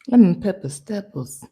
Lemon pepper steppers.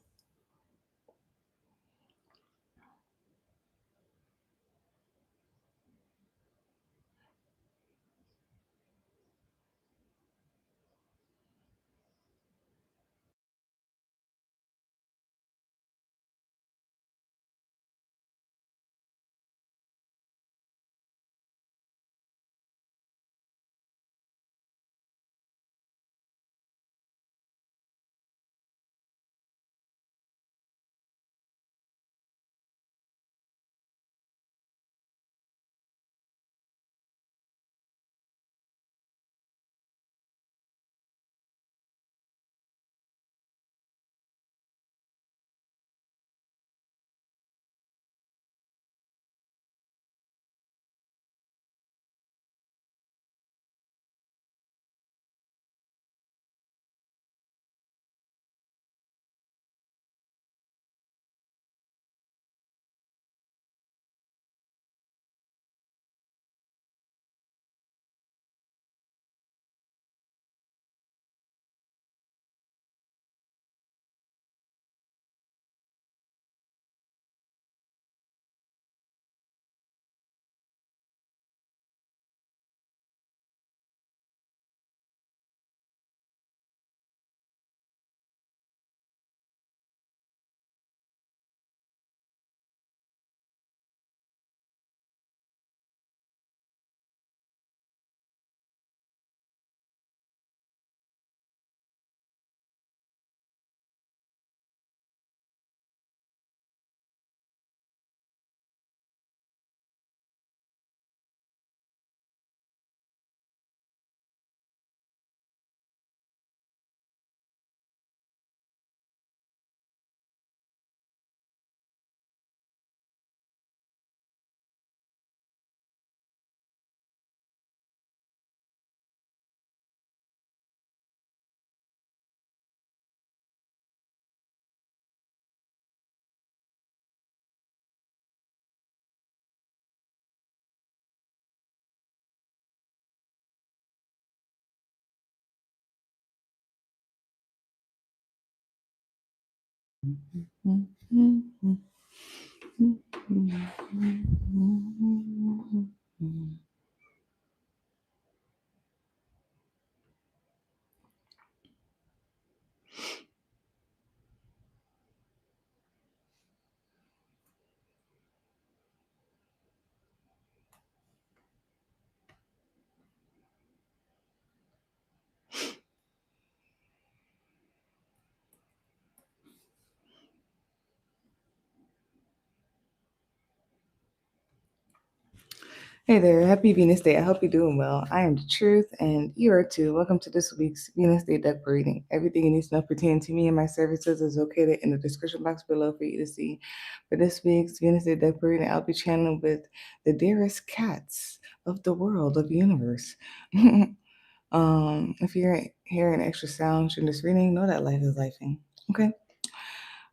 Hey there, happy Venus Day. I hope you're doing well. I am the truth, and you are too. Welcome to this week's Venus Day deck reading. Everything you need to know pertaining to me and my services is located in the description box below for you to see. For this week's Venus Day deck reading, I'll be channeling with the dearest cats of the world, of the universe. If you're hearing extra sounds in this reading, know that life is lifing. Okay?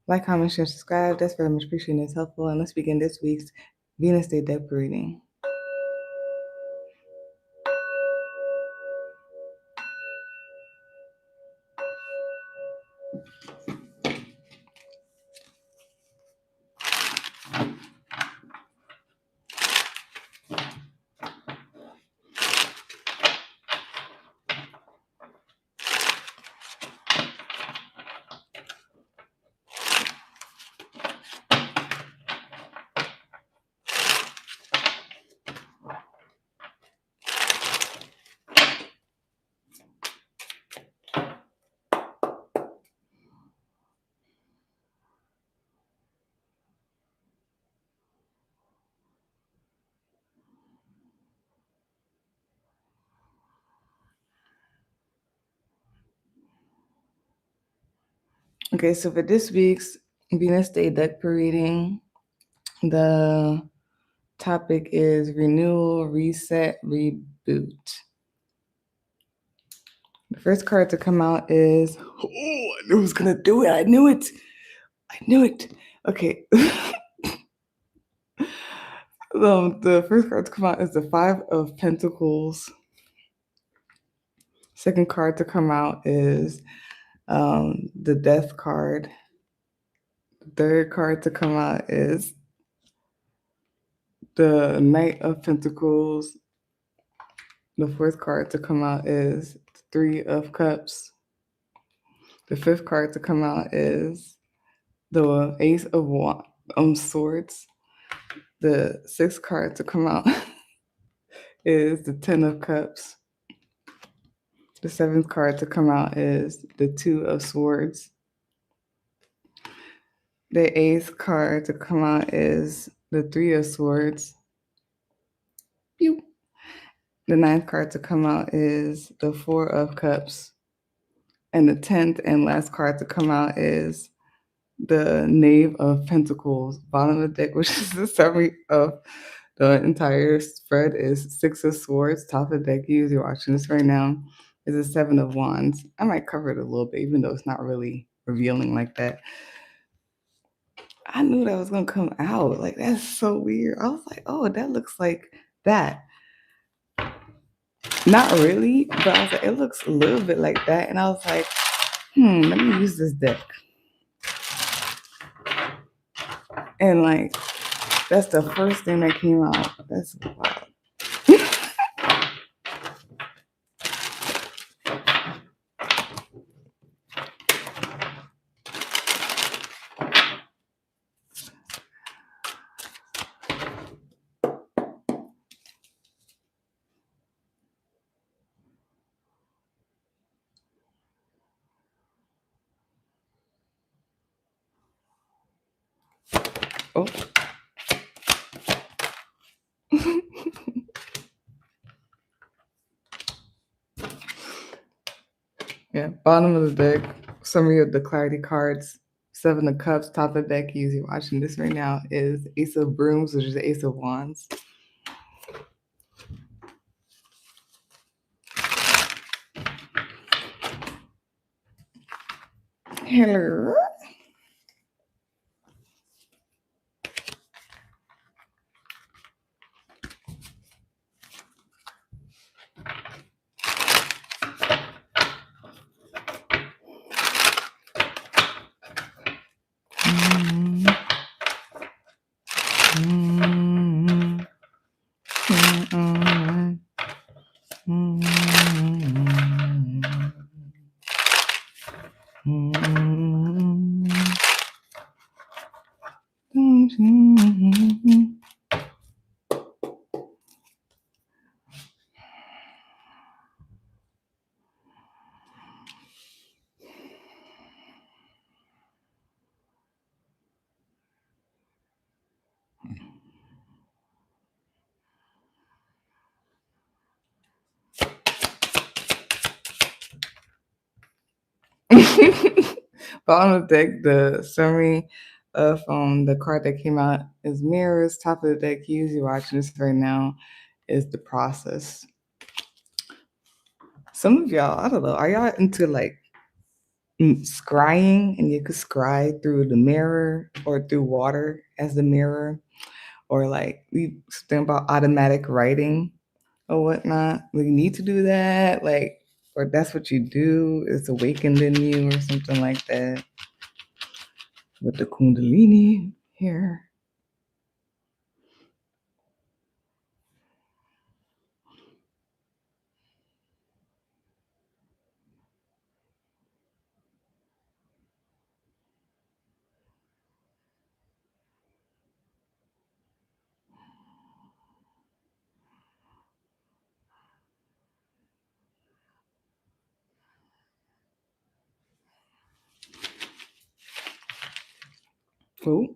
Like, comment, share, subscribe. That's very much appreciated. It's helpful. And let's begin this week's Venus Day deck reading. Okay, so for this week's Venus Day deck reading, the topic is renewal, reset, reboot. The first card to come out is, oh, I knew I was gonna do it. I knew it. Okay. The first card to come out is the Five of Pentacles. Second card to come out is The death card. The third card to come out is the Knight of Pentacles. The fourth card to come out is the Three of Cups. The fifth card to come out is the Ace of Swords. The sixth card to come out is the Ten of Cups. The seventh card to come out is the Two of Swords. The eighth card to come out is the Three of Swords. Pew. The ninth card to come out is the Four of Cups. And the 10th and last card to come out is the Knave of Pentacles. Bottom of the deck, which is the summary of the entire spread, is Six of Swords. Top of the deck, you're watching this right now, is the Seven of Wands. I might cover it a little bit, even though it's not really revealing like that. I knew that was going to come out. Like, that's so weird. I was like, oh, that looks like that. Not really, but I was like, it looks a little bit like that. And I was like, let me use this deck. And like, that's the first thing that came out. That's wild. Oh. Yeah, bottom of the deck, summary of the clarity cards. Seven of Cups, top of the deck, you're watching this right now, is Ace of Brooms, which is the Ace of Wands. Hello. Bottom of the deck, the summary of the card that came out is Mirrors. Top of the deck, you're watching this right now, is The Process. Some of y'all, I don't know, are y'all into like scrying, and you could scry through the mirror or through water as the mirror, or like we think about automatic writing or whatnot? We need to do that, like, or that's what you do, it's awakened in you or something like that with the Kundalini here. Oh.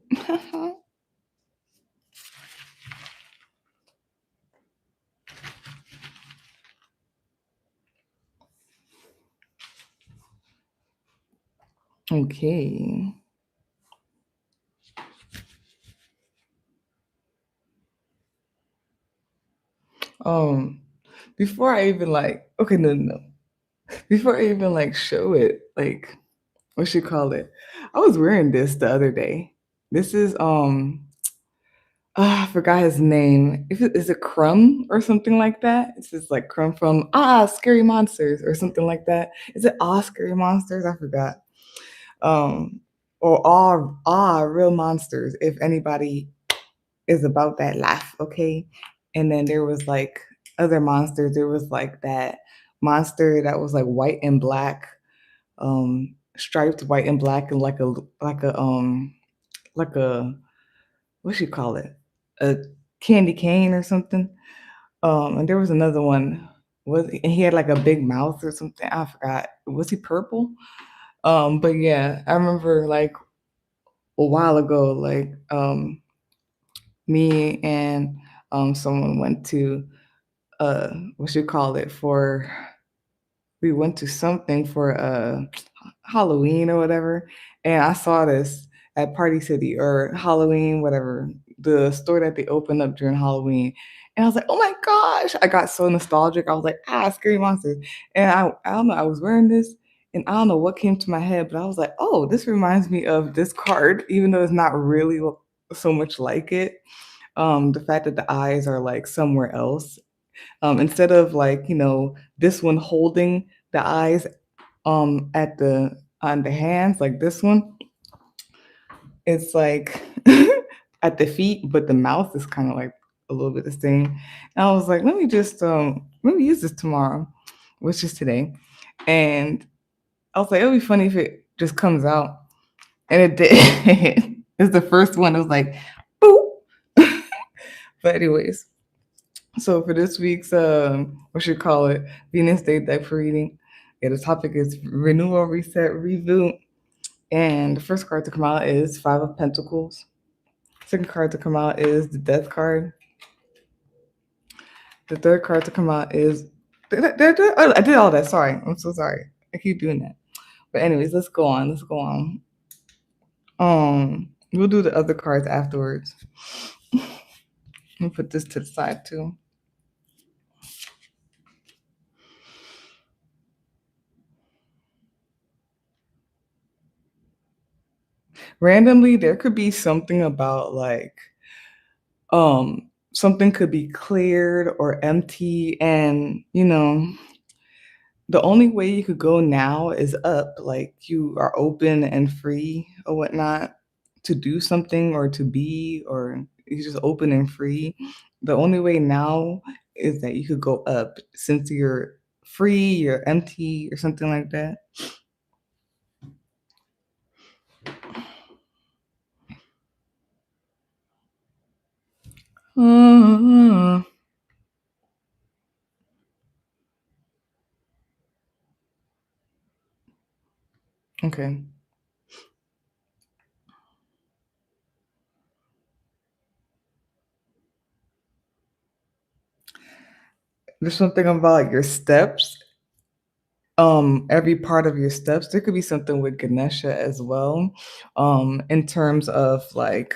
Okay. Before I even like, okay, no. Before I even like show it, like, what should call it? I was wearing this the other day. This is I forgot his name. Is it Crumb or something like that? It's just like Crumb from Scary Monsters or something like that. Is it Scary Monsters? I forgot. Um, or Real Monsters. If anybody is about that laugh, okay. And then there was like other monsters. There was like that monster that was like white and black, striped white and black, and like a what you call it, a candy cane or something. And there was another one. And he had like a big mouth or something? I forgot. Was he purple? But yeah, I remember like a while ago, like me and someone went to what you call it for we went to something for Halloween or whatever, and I saw this at Party City or Halloween, whatever, the store that they opened up during Halloween. And I was like, oh my gosh, I got so nostalgic. I was like, Scary Monsters. And I don't know, I was wearing this and I don't know what came to my head, but I was like, oh, this reminds me of this card, even though it's not really so much like it. The fact that the eyes are like somewhere else. Instead of like, this one holding the eyes at the on the hands like this one, it's like at the feet, but the mouth is kind of like a little bit the same. And I was like, let me use this tomorrow, which is today. And I was like, it'll be funny if it just comes out. And it did. It's the first one. It was like, boop. But anyways, so for this week's what should call it, Venus Day deck for reading. Yeah, the topic is renewal, reset, reboot. And the first card to come out is Five of Pentacles. Second card to come out is the Death card. The third card to come out is oh, I did all that. Sorry. I'm so sorry. I keep doing that. But anyways, let's go on. Let's go on. We'll do the other cards afterwards. Let me put this to the side too. Randomly, there could be something about like something could be cleared or empty, and the only way you could go now is up. Like you are open and free or whatnot to do something or to be, or you're just open and free. The only way now is that you could go up since you're free, you're empty, or something like that. Uh, okay. There's something about your steps, every part of your steps. There could be something with Ganesha as well, in terms of like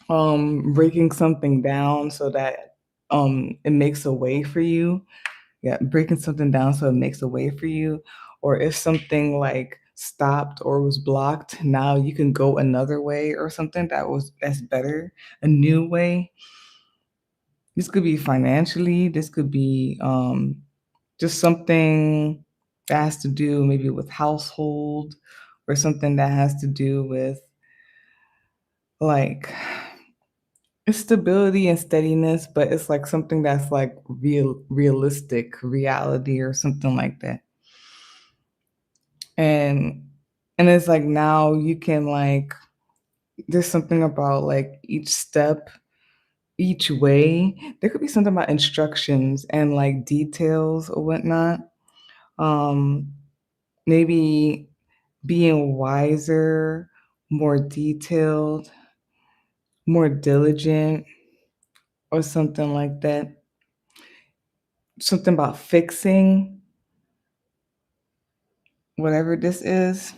breaking something down so that it makes a way for you. Yeah, breaking something down so it makes a way for you. Or if something like stopped or was blocked, now you can go another way or something that's better, a new way. This could be financially, this could be just something that has to do maybe with household, or something that has to do with like stability and steadiness, but it's like something that's like realistic reality or something like that. And it's like now you can like there's something about like each step, each way. There could be something about instructions and like details or whatnot. Um Maybe being wiser, more detailed, more diligent, or something like that. Something about fixing whatever this is.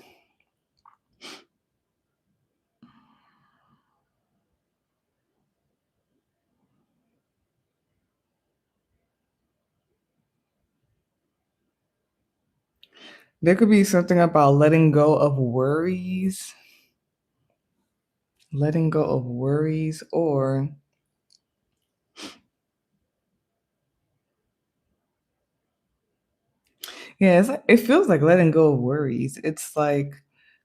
There could be something about letting go of worries. letting go of worries, or yeah, it feels like letting go of worries. It's like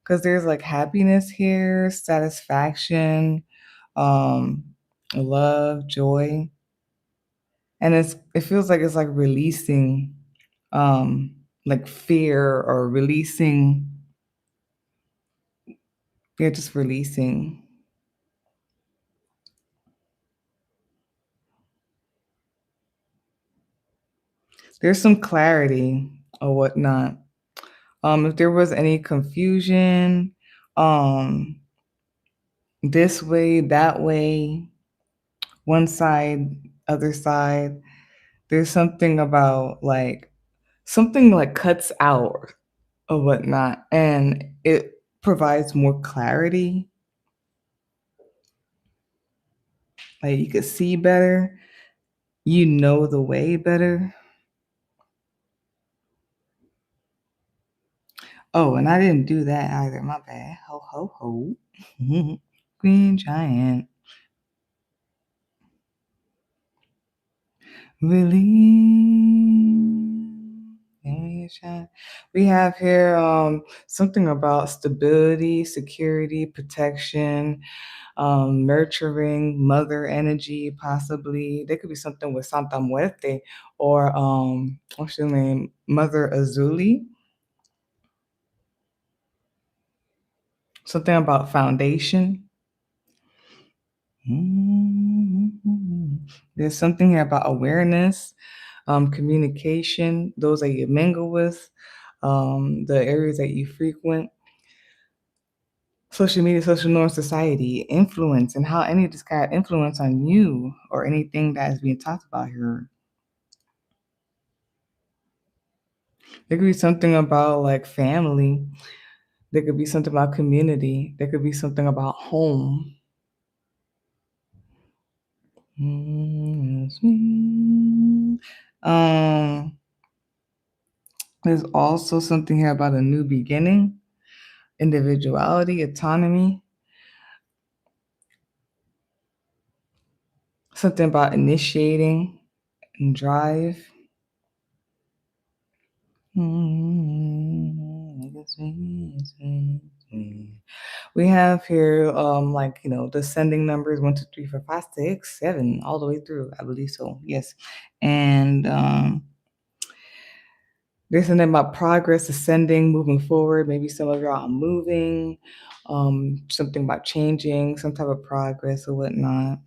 because there's like happiness here, satisfaction, um, love, joy, and it feels like it's like releasing, um, like fear or releasing. Yeah, just releasing. There's some clarity or whatnot. If there was any confusion, um, this way, that way, one side, other side, there's something about like something like cuts out or whatnot, and it provides more clarity. Like you could see better, you know the way better. Oh, and I didn't do that either. My bad. Ho ho ho. Green giant. Release. We have here something about stability, security, protection, nurturing, mother energy, possibly. There could be something with Santa Muerte or what's your name? Mother Azuli. Something about foundation. There's something here about awareness, communication, those that you mingle with, the areas that you frequent, social media, social norms, society, influence, and how any of this kind of influence on you or anything that is being talked about here. There could be something about like family. There could be something about community. There could be something about home. Um, there's also something here about a new beginning, individuality, autonomy, something about initiating and drive. We have here, like descending numbers 1, 2, 3, 4, 5, 6, 7, all the way through. I believe so. Yes, and there's something about progress, ascending, moving forward. Maybe some of y'all are moving. Something about changing, some type of progress or whatnot.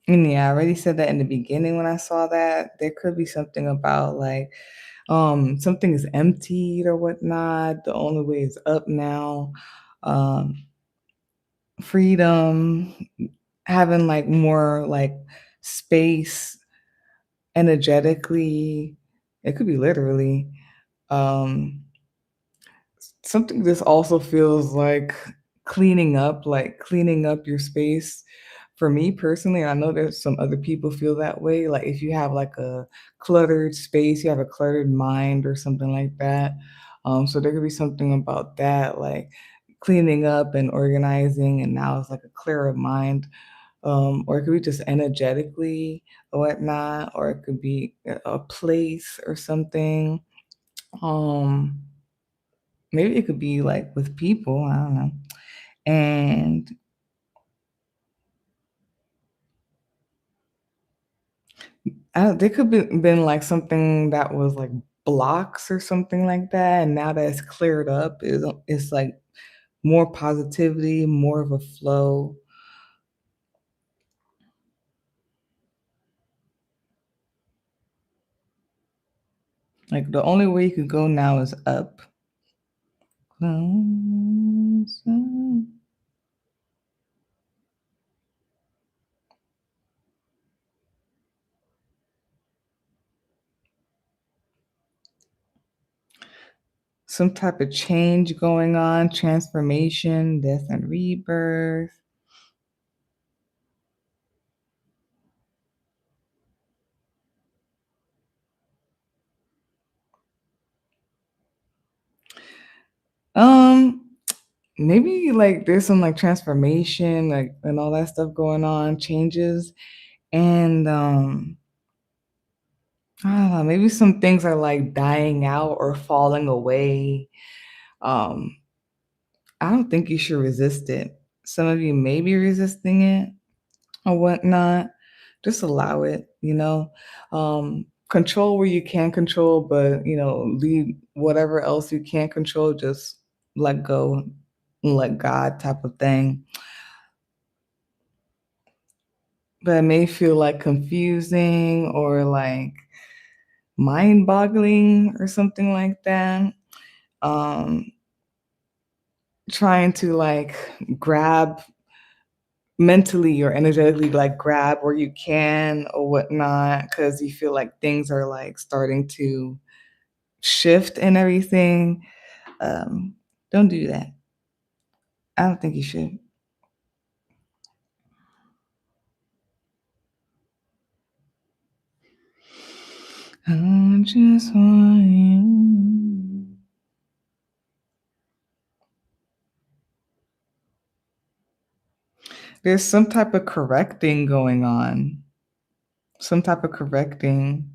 And yeah, I already said that in the beginning when I saw that. There could be something about like something is emptied or whatnot. The only way is up now. Um, freedom, having like more like space energetically. It could be literally. Um, something this also feels like cleaning up your space. For me personally, I know there's some other people feel that way. Like if you have like a cluttered space, you have a cluttered mind or something like that. So there could be something about that, like cleaning up and organizing, and now it's like a clearer mind. Or it could be just energetically or whatnot, or it could be a place or something. Um, Maybe it could be like with people, I don't know. And there could be been like something that was like blocks or something like that. And now that it's cleared up, it's like more positivity, more of a flow. Like the only way you could go now is up. Closer. Some type of change going on, transformation, death and rebirth. maybe like there's some like transformation, like and all that stuff going on, changes. And I don't know, maybe some things are like dying out or falling away. Um, I don't think you should resist it. Some of you may be resisting it or whatnot. Just allow it, you know. Control where you can control, but leave whatever else you can't control, just let go, let God type of thing. But it may feel like confusing or like mind boggling or something like that. Um, trying to like grab mentally or energetically, like grab where you can or whatnot, because you feel like things are like starting to shift and everything. Don't do that. I don't think you should. I just want you. There's some type of correcting going on, some type of correcting,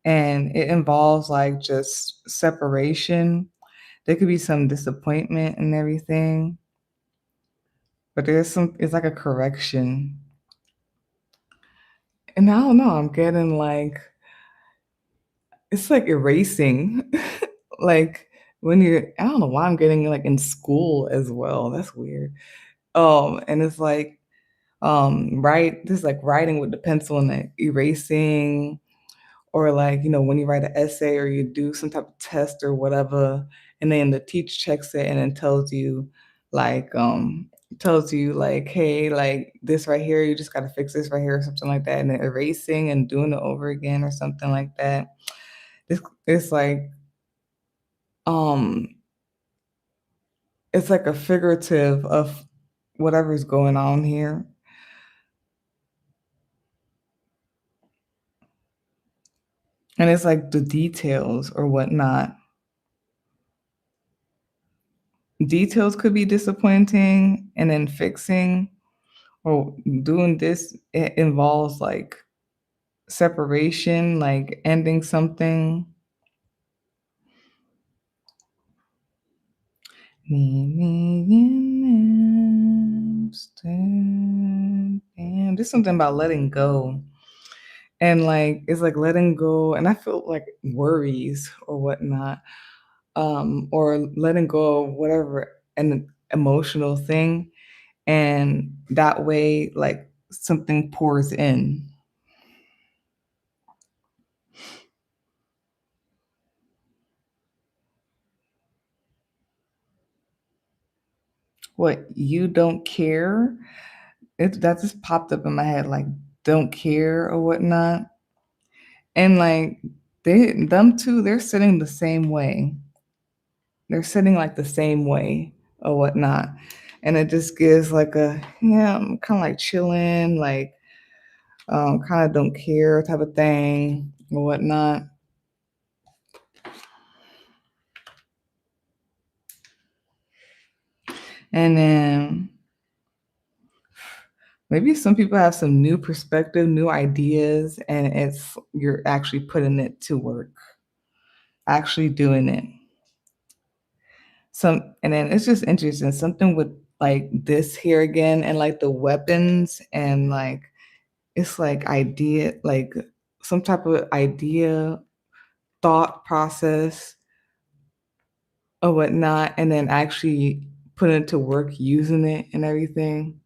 and it involves like just separation. There could be some disappointment and everything, but it's like a correction. And I don't know, I'm getting like, it's like erasing. Like when I don't know why I'm getting like in school as well. That's weird. And it's like, just like writing with the pencil and the erasing, or like, when you write an essay or you do some type of test or whatever, and then the teacher checks it and then tells you like, hey, like this right here, you just gotta fix this right here or something like that, and then erasing and doing it over again or something like that. It's like um it's like a figurative of whatever's going on here. And it's like the details or whatnot. Details could be disappointing, and then fixing or doing this, it involves like separation, like ending something. Meet me in Amsterdam. There's something about letting go. And like it's like letting go, and I feel like worries or whatnot, or letting go of whatever an emotional thing, and that way like something pours in. What, you don't care? That just popped up in my head, like don't care or whatnot. And like them two, they're sitting the same way. They're sitting like the same way or whatnot. And it just gives like a, yeah, I'm kind of like chilling, like kind of don't care type of thing or whatnot. And then maybe some people have some new perspective, new ideas, and it's you're actually putting it to work, actually doing it. And then it's just interesting, something with like this here again, and like the weapons, and like it's like idea, like some type of idea, thought process or whatnot, and then actually putting it to work, using it and everything.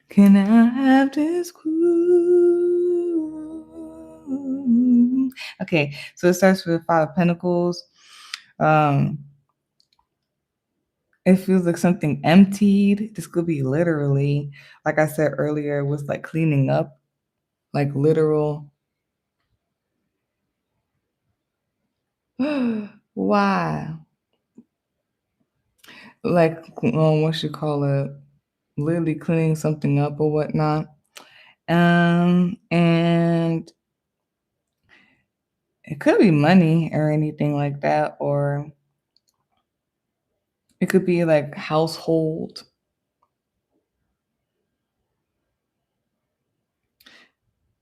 Can I have this groove? Okay, so it starts with Five of Pentacles. Um, it feels like something emptied. This could be literally, like I said earlier, was like cleaning up, like literal. Why? Like, what you call it? Literally cleaning something up or whatnot. And It could be money or anything like that, or it could be like household.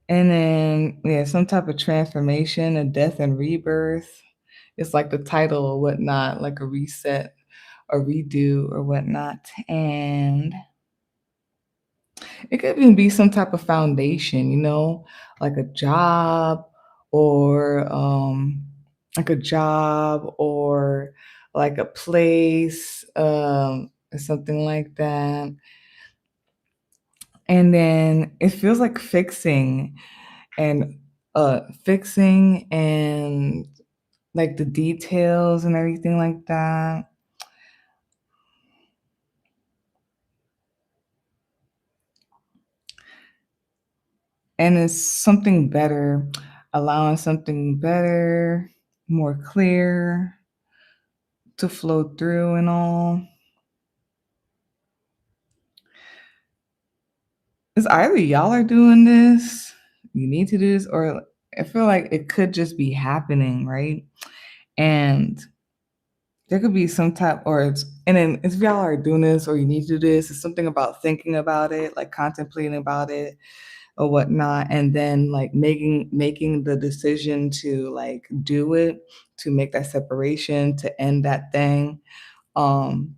And then, yeah, some type of transformation, a death and rebirth. It's like the title or whatnot, like a reset, a redo or whatnot. And it could even be some type of foundation, like a job or like a job or like a place, or something like that. And then it feels like and fixing and like the details and everything like that. And it's something better, allowing something better, more clear to flow through and all. It's either y'all are doing this, you need to do this, or I feel like it could just be happening, right? And there could be some type, and then if y'all are doing this or you need to do this, it's something about thinking about it, like contemplating about it or whatnot, and then like making the decision to like do it, to make that separation, to end that thing, um,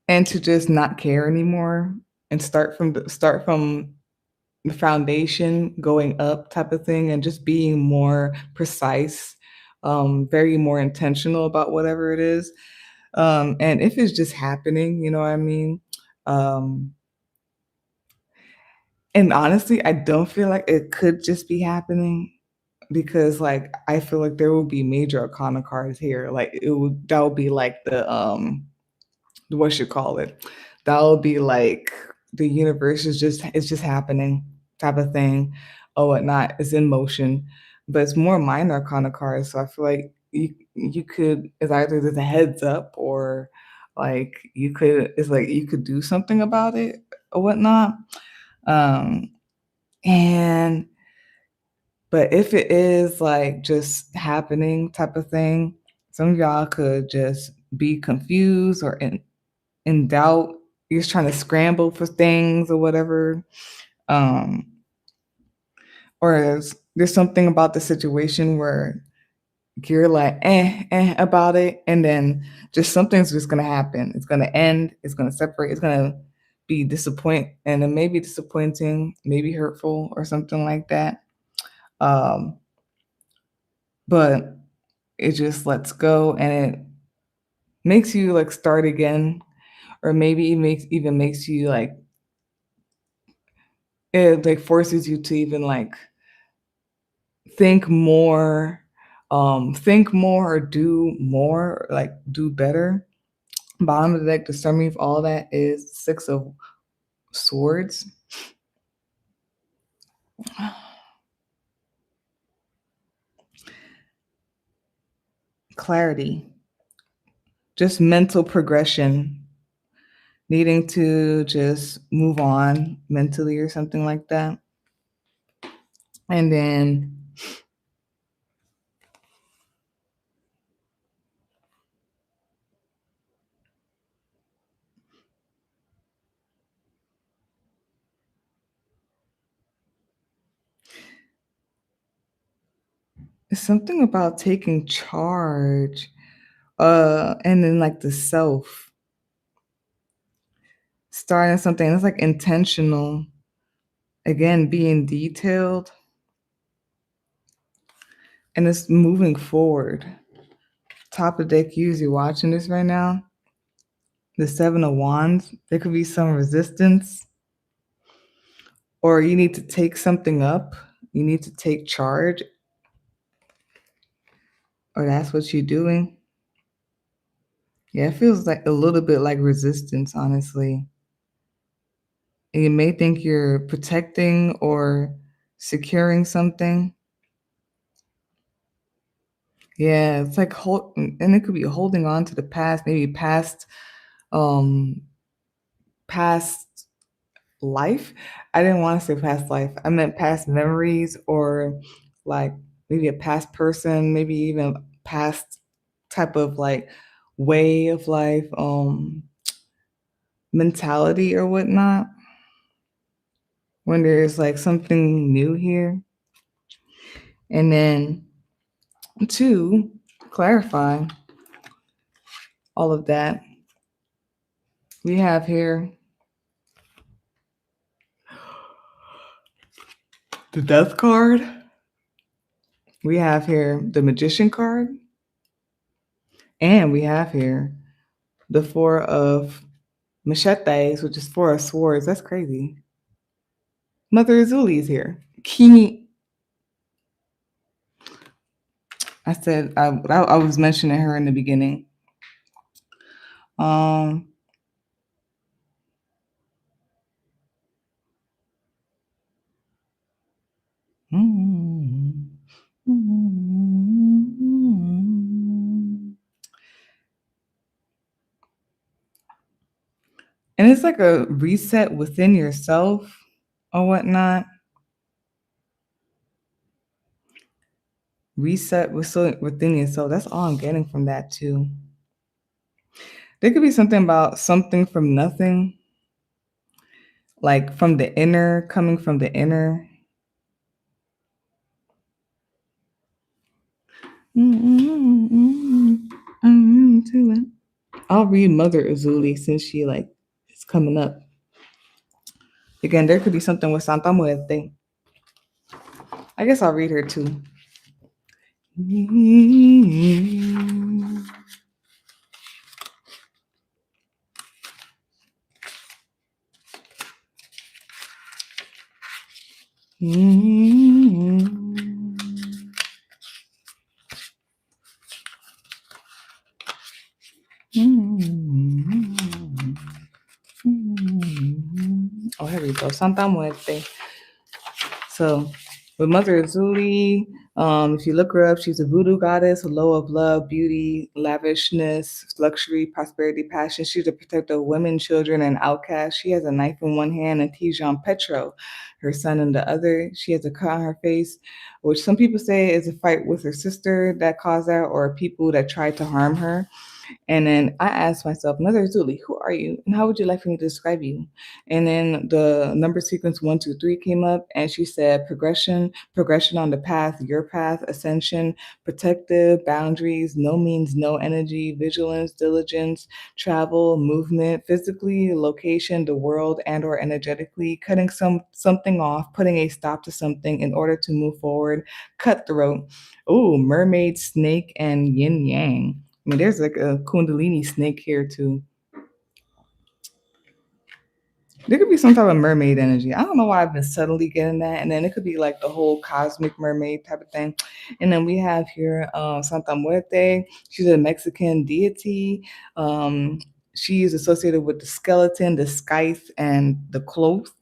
and to just not care anymore and start from the foundation going up type of thing and just being more precise, very more intentional about whatever it is. And if it's just happening, you know what I mean? Um, and honestly, I don't feel like it could just be happening because like I feel like there will be major arcana cards here. Like that would be like the what you call it. That would be like the universe it's just happening type of thing or whatnot. It's in motion. But it's more minor arcana cards. So I feel like you could it's either there's a heads up or like you could do something about it or whatnot. Um and but if it is like just happening type of thing, some of y'all could just be confused or in doubt. You're just trying to scramble for things or whatever. Um, or there's something about the situation where you're like about it, and then just something's just gonna happen. It's gonna end. It's gonna separate. It's gonna be and it may be disappointing, maybe hurtful or something like that. Um, but it just lets go and it makes you like start again, or maybe it makes you like it like forces you to even like think more, think more or do more, like do better. Bottom of the deck, the summary of all that is Six of Swords. Clarity, just mental progression, needing to just move on mentally or something like that. And then it's something about taking charge, and then like the self, starting something that's like intentional, again, being detailed, and it's moving forward. Top of deck use, you're watching this right now. The Seven of Wands, there could be some resistance, or you need to take something up. You need to take charge, or that's what you're doing. Yeah, it feels like a little bit like resistance, honestly. And you may think you're protecting or securing something. Yeah, it's like and it could be holding on to the past, maybe um, past life. I didn't want to say past life. I meant past memories or like maybe a past person, maybe even past type of like way of life, mentality or whatnot, when there's like something new here. And then to clarify all of that, we have here the death card. We have here the magician card. And we have here the four of machetes, which is four of swords. That's crazy. Mother Azuli is here. Kimi. I said I was mentioning her in the beginning. Um, and it's like a reset within yourself or whatnot. Reset within yourself. That's all I'm getting from that too. There could be something about something from nothing, like from the inner, coming from the inner. I'll read Mother Azuli since she like is coming up. Again, there could be something with Santa Muerte. I guess I'll read her too. Oh, here we go. Santa Muerte. So, with Mother Azuli, if you look her up, she's a voodoo goddess, a low of love, beauty, lavishness, luxury, prosperity, passion. She's a protector of women, children, and outcasts. She has a knife in one hand and Tijan Petro, her son, in the other. She has a cut on her face, which some people say is a fight with her sister that caused that, or people that tried to harm her. And then I asked myself, Mother Zuli, who are you? And how would you like for me to describe you? And then the number sequence 1, 2, 3 came up, and she said progression on the path, your path, ascension, protective, boundaries, no means no energy, vigilance, diligence, travel, movement, physically, location, the world, and or energetically, cutting something off, putting a stop to something in order to move forward, cutthroat. Oh, mermaid, snake, and yin yang. I mean, there's like a Kundalini snake here too. There could be some type of mermaid energy. I don't know why I've been subtly getting that. And then it could be like the whole cosmic mermaid type of thing. And then we have here Santa Muerte. She's a Mexican deity. She is associated with the skeleton, the scythe, and the cloak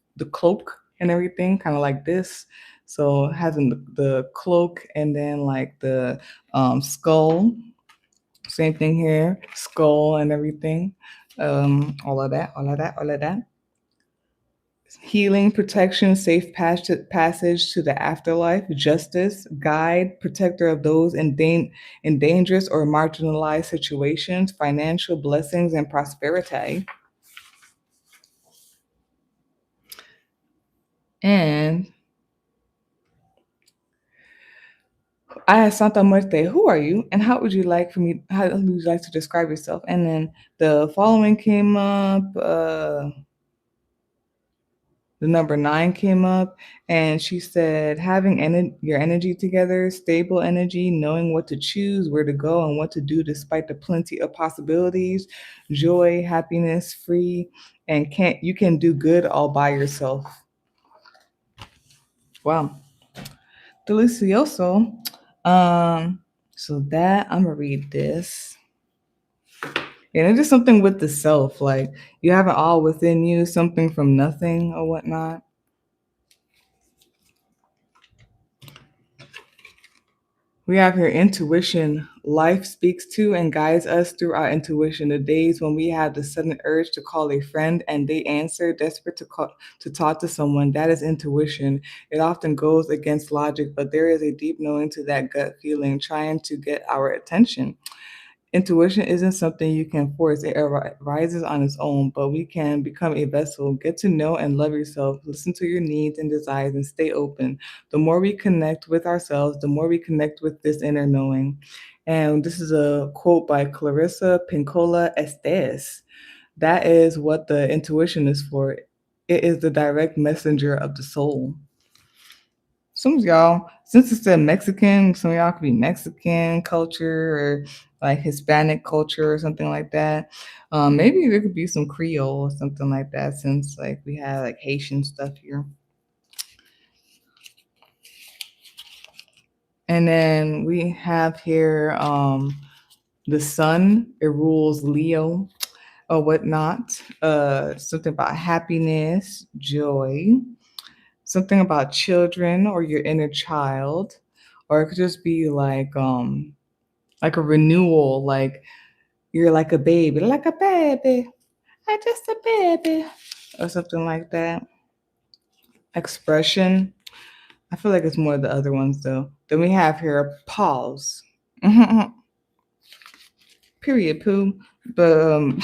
and everything, kind of like this. So having the cloak and then like the skull. Same thing here, skull and everything. All of that, all of that, all of that. Healing, protection, safe passage to the afterlife, justice, guide, protector of those in dangerous or marginalized situations, financial blessings and prosperity. And I asked Santa Muerte, who are you? And how would you like for me, how would you like to describe yourself? And then the following came up. The number 9 came up, and she said, having your energy together, stable energy, knowing what to choose, where to go, and what to do despite the plenty of possibilities, joy, happiness, free, and you can do good all by yourself. Wow. Delicioso. So that I'm gonna read this. And it's just something with the self, like you have it all within you, something from nothing or whatnot. We have here intuition. Life speaks to and guides us through our intuition. The days when we have the sudden urge to call a friend and they answer, desperate to talk to someone, that is intuition. It often goes against logic, but there is a deep knowing to that gut feeling trying to get our attention. Intuition isn't something you can force. It arises on its own, but we can become a vessel. Get to know and love yourself. Listen to your needs and desires and stay open. The more we connect with ourselves, the more we connect with this inner knowing. And this is a quote by Clarissa Pincola Estes. That is what the intuition is for. It is the direct messenger of the soul. Some of y'all, since it's a Mexican, some of y'all could be Mexican culture or like Hispanic culture or something like that. Maybe there could be some Creole or something like that, since like we have like Haitian stuff here. And then we have here the sun. It rules Leo or whatnot. Something about happiness, joy, something about children or your inner child, or it could just be like a renewal, like you're like a baby, I just a baby, or something like that. Expression. I feel like it's more the other ones though. Then we have here pause. Period. Poo. But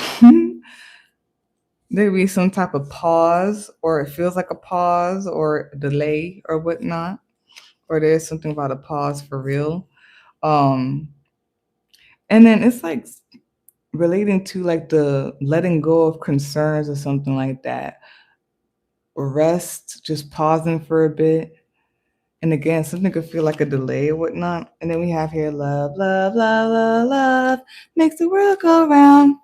there could be some type of pause, or it feels like a pause, or delay, or whatnot. Or there's something about a pause for real. Um, and then it's like relating to like the letting go of concerns or something like that. Rest, just pausing for a bit. And again, something could feel like a delay or whatnot. And then we have here love, love, love, love, love makes the world go round.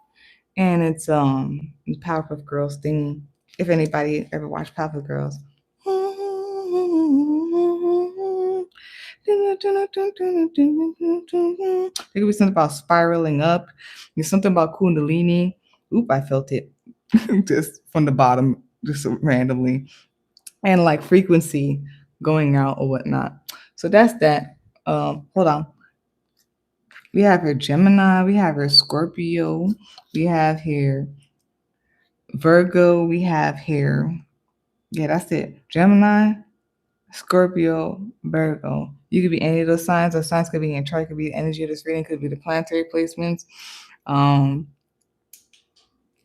And it's Powerpuff Girls thing. If anybody ever watched Powerpuff Girls. There could be something about spiraling up. There's something about Kundalini. Oop, I felt it just from the bottom, just randomly. And like frequency going out or whatnot. So that's that. Hold on. We have here Gemini. We have here Scorpio. We have here Virgo. We have here, yeah, that's it. Gemini, Scorpio, Virgo. You could be any of those signs, or signs could be in chart, could be the energy of this reading, could be the planetary placements, um,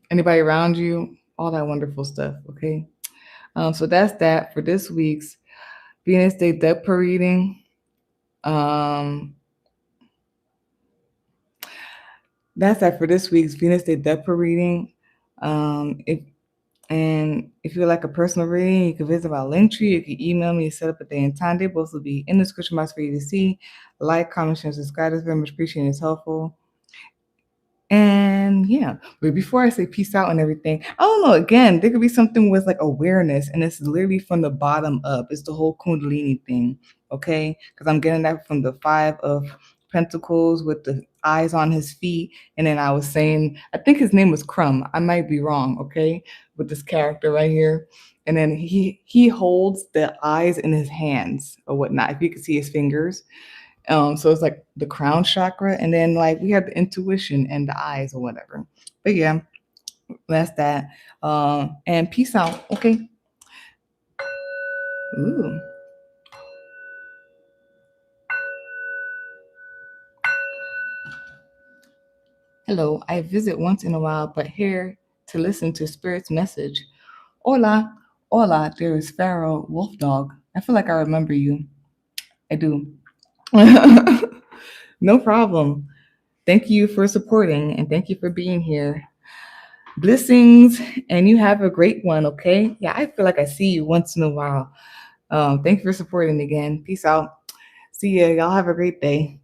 anybody around you, all that wonderful stuff. Okay. So that's that for this week's Venus Day depth reading. That's that for this week's Venus Day depth reading. If if you would like a personal reading, you can visit my Linktree. You can email me, set up a day and time. They both will be in the description box for you to see. Like, comment, share, subscribe. It's very much appreciated. It's helpful. And yeah, but before I say peace out and everything, I don't know. Again, there could be something with like awareness, and it's literally from the bottom up. It's the whole Kundalini thing, okay? Because I'm getting that from the Five of Pentacles with the eyes on his feet, and then I was saying, I think his name was Crumb. I might be wrong, okay? With this character right here, and then he holds the eyes in his hands or whatnot. If you can see his fingers. So it's like the crown chakra, and then like we have the intuition and the eyes or whatever. But yeah, that's that. And peace out. Okay. Ooh. Hello. I visit once in a while, but here to listen to Spirit's message. Hola, hola. There is Pharaoh Wolf Dog. I feel like I remember you. I do. No problem. Thank you for supporting and thank you for being here. Blessings, and you have a great one, okay? Yeah, I feel like I see you once in a while. Thank you for supporting again. Peace out. See ya. Y'all have a great day.